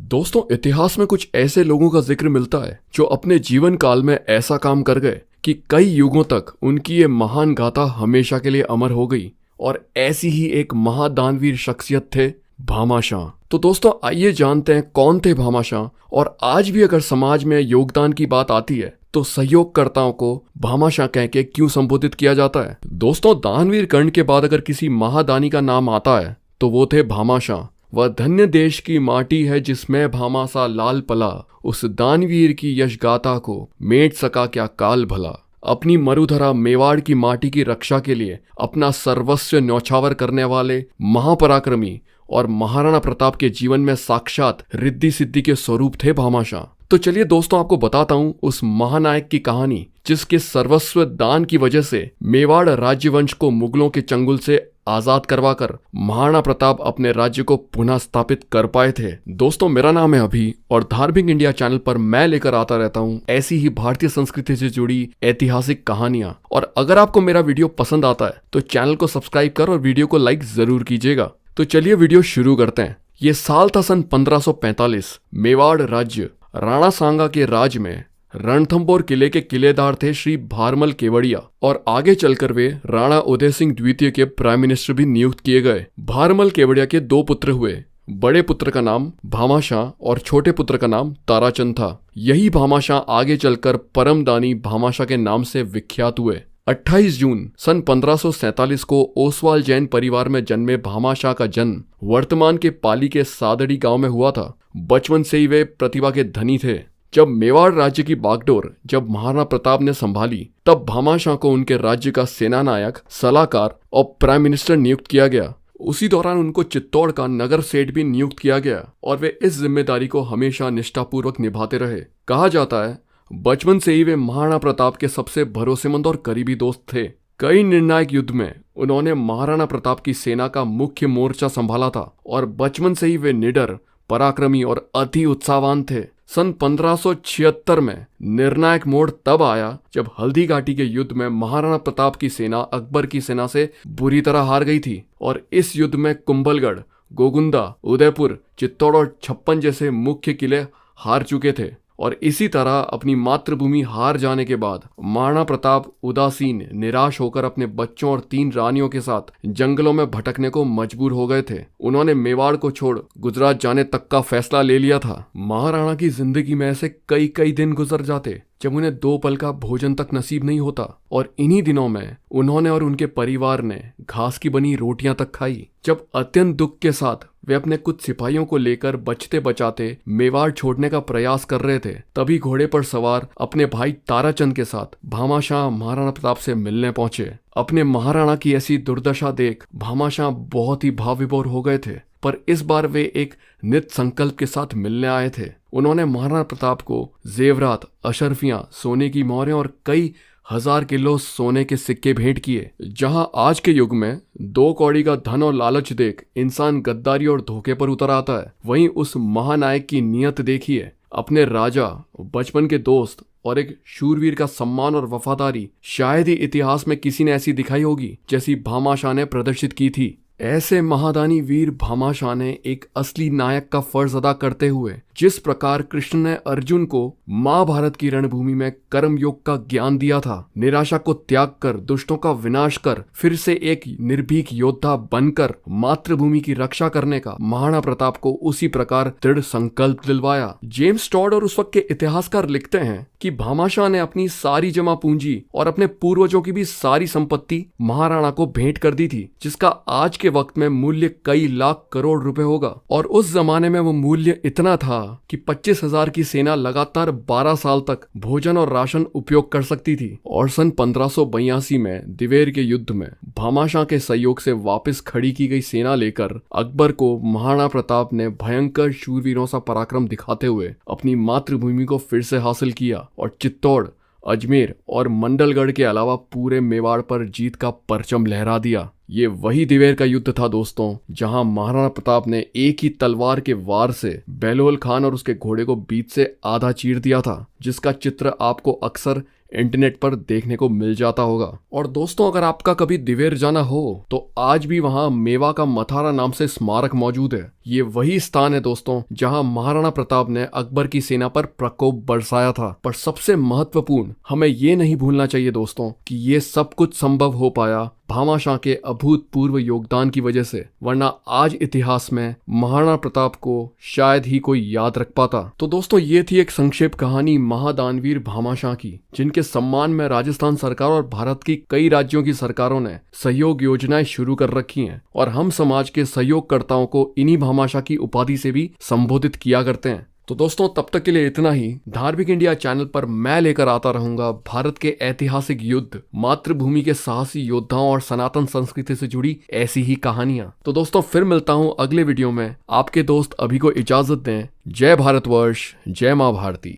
दोस्तों, इतिहास में कुछ ऐसे लोगों का जिक्र मिलता है जो अपने जीवन काल में ऐसा काम कर गए कि कई युगों तक उनकी ये महान गाथा हमेशा के लिए अमर हो गई। और ऐसी ही एक महादानवीर शख्सियत थे भामाशाह। तो दोस्तों, आइए जानते हैं कौन थे भामाशाह, और आज भी अगर समाज में योगदान की बात आती है तो सहयोगकर्ताओं को भामाशाह कह के क्यों संबोधित किया जाता है। दोस्तों, दानवीर कर्ण के बाद अगर किसी महादानी का नाम आता है तो वो थे भामाशाह। वह धन्य देश की माटी है जिसमें भामाशाह लाल पला, उस दानवीर की यश गाथा को मेट सका क्या काल भला। अपनी मरुधरा मेवाड़ की माटी की रक्षा के लिए अपना सर्वस्व न्यौछावर करने वाले महापराक्रमी और महाराणा प्रताप के जीवन में साक्षात रिद्धि सिद्धि के स्वरूप थे भामाशाह। तो चलिए दोस्तों, आपको बताता हूँ उस महानायक की कहानी जिसके सर्वस्व दान की वजह से मेवाड़ राज्यवंश को मुगलों के चंगुल से आजाद करवाकर महाराणा प्रताप अपने राज्य को पुनः स्थापित कर पाए थे। दोस्तों, मेरा नाम है अभी और धार्मिक इंडिया चैनल पर मैं लेकर आता रहता हूँ ऐसी ही भारतीय संस्कृति से जुड़ी ऐतिहासिक कहानियां। और अगर आपको मेरा वीडियो पसंद आता है तो चैनल को सब्सक्राइब कर और वीडियो को लाइक जरूर कीजिएगा। तो चलिए वीडियो शुरू करते हैं। ये साल था सन 1545। मेवाड़ राज्य राणा सांगा के राज में रणथंभौर किले के किलेदार थे श्री भारमल केवड़िया, और आगे चलकर वे राणा उदय सिंह द्वितीय के प्राइम मिनिस्टर भी नियुक्त किए गए। भारमल केवड़िया के दो पुत्र हुए। बड़े पुत्र का नाम भामाशाह और छोटे पुत्र का नाम ताराचंद था। यही भामाशाह आगे चलकर परमदानी भामाशाह के नाम से विख्यात हुए। 28 जून सन 1547 को ओसवाल जैन परिवार में जन्मे भामाशाह का जन्म वर्तमान के पाली के सादड़ी गांव में हुआ था। बचपन से ही वे प्रतिभा के धनी थे। जब मेवाड़ राज्य की बागडोर जब महाराणा प्रताप ने संभाली तब भामाशाह को उनके राज्य का सेनानायक, सलाहकार और प्राइम मिनिस्टर नियुक्त किया गया। उसी दौरान उनको चित्तौड़ का नगर सेठ भी नियुक्त किया गया और वे इस जिम्मेदारी को हमेशा निष्ठापूर्वक निभाते रहे। कहा जाता है बचपन से ही वे महाराणा प्रताप के सबसे भरोसेमंद और करीबी दोस्त थे। कई निर्णायक युद्ध में उन्होंने महाराणा प्रताप की सेना का मुख्य मोर्चा संभाला था और बचपन से ही वे निडर, पराक्रमी और अति उत्साहवान थे। सन 1576 में निर्णायक मोड़ तब आया जब हल्दी घाटी के युद्ध में महाराणा प्रताप की सेना अकबर की सेना से बुरी तरह हार गई थी, और इस युद्ध में कुंभलगढ़, गोगुंदा, उदयपुर, चित्तौड़ और छप्पन जैसे मुख्य किले हार चुके थे। और इसी तरह अपनी मातृभूमि हार जाने के बाद महाराणा प्रताप उदासीन, निराश होकर अपने बच्चों और 3 रानियों के साथ जंगलों में भटकने को मजबूर हो गए थे। उन्होंने मेवाड़ को छोड़ गुजरात जाने तक का फैसला ले लिया था। महाराणा की जिंदगी में ऐसे कई दिन गुजर जाते जब उन्हें 2 पल का भोजन तक नसीब नहीं होता, और इन्हीं दिनों में उन्होंने और उनके परिवार ने घास की बनी रोटियां तक खाई। जब अत्यंत दुख के साथ वे अपने कुछ सिपाहियों को लेकर बचते बचाते मेवाड़ छोड़ने का प्रयास कर रहे थे, तभी घोड़े पर सवार अपने भाई ताराचंद के साथ भामाशाह महाराणा प्रताप से मिलने पहुंचे। अपने महाराणा की ऐसी दुर्दशा देख भामाशाह बहुत ही भाव विभोर हो गए थे, पर इस बार वे एक नित संकल्प के साथ मिलने आए थे। उन्होंने महाराणा प्रताप को जेवरात, अशर्फियां, सोने की मोहरें और कई 1000 किलो सोने के सिक्के भेंट किए। जहां आज के युग में 2 कौड़ी का धन और लालच देख इंसान गद्दारी और धोखे पर उतर आता है, वहीं उस महानायक की नियत देखिए। अपने राजा, बचपन के दोस्त और एक शूरवीर का सम्मान और वफादारी शायद ही इतिहास में किसी ने ऐसी दिखाई होगी जैसी भामाशाह ने प्रदर्शित की थी। ऐसे महादानी वीर भामाशाह ने एक असली नायक का फर्ज अदा करते हुए जिस प्रकार कृष्ण ने अर्जुन को महाभारत की रणभूमि में कर्म योग का ज्ञान दिया था, निराशा को त्याग कर, दुष्टों का विनाश कर, फिर से एक निर्भीक योद्धा बनकर मातृभूमि की रक्षा करने का महाराणा प्रताप को उसी प्रकार दृढ़ संकल्प दिलवाया। जेम्स टॉड और उस वक्त के इतिहासकार लिखते हैं कि भामाशाह ने अपनी सारी जमा पूंजी और अपने पूर्वजों की भी सारी संपत्ति महाराणा को भेंट कर दी थी, जिसका आज के वक्त में मूल्य कई लाख करोड़ रुपए होगा। और उस जमाने में वो मूल्य इतना था कि 25,000 की सेना लगातार 12 साल तक भोजन और राशन उपयोग कर सकती थी। और सन 1582 में दिवेर के युद्ध में भामाशाह के सहयोग से वापस खड़ी की गई सेना लेकर अकबर को महाराणा प्रताप ने भयंकर शूरवीरों सा पराक्रम दिखाते हुए अपनी मातृभूमि को फिर से हासिल किया और चित्तौड़, अजमेर और मंडलगढ़ के अलावा पूरे मेवाड़ पर जीत का परचम लहरा दिया। ये वही दिवेर का युद्ध था दोस्तों, जहां महाराणा प्रताप ने एक ही तलवार के वार से बेलोल खान और उसके घोड़े को बीच से आधा चीर दिया था, जिसका चित्र आपको अक्सर इंटरनेट पर देखने को मिल जाता होगा। और दोस्तों, अगर आपका कभी दिवेर जाना हो तो आज भी वहां मेवा का मथारा नाम से स्मारक मौजूद है। ये वही स्थान है दोस्तों जहां महाराणा प्रताप ने अकबर की सेना पर प्रकोप बरसाया था। पर सबसे महत्वपूर्ण, हमें ये नहीं भूलना चाहिए दोस्तों कि ये सब कुछ संभव हो पाया भामाशाह के अभूतपूर्व योगदान की वजह से, वरना आज इतिहास में महाराणा प्रताप को शायद ही कोई याद रख पाता। तो दोस्तों, ये थी एक संक्षेप कहानी महादानवीर भामाशाह की, जिनके सम्मान में राजस्थान सरकार और भारत की कई राज्यों की सरकारों ने सहयोग योजनाएं शुरू कर रखी हैं और हम समाज के सहयोगकर्ताओं को इन्हीं भामाशाह की उपाधि से भी संबोधित किया करते हैं। तो दोस्तों, तब तक के लिए इतना ही। धार्मिक इंडिया चैनल पर मैं लेकर आता रहूंगा भारत के ऐतिहासिक युद्ध, मातृभूमि के साहसी योद्धाओं और सनातन संस्कृति से जुड़ी ऐसी ही कहानियां। तो दोस्तों, फिर मिलता हूं अगले वीडियो में। आपके दोस्त अभी को इजाजत दें। जय भारतवर्ष, जय मां भारती।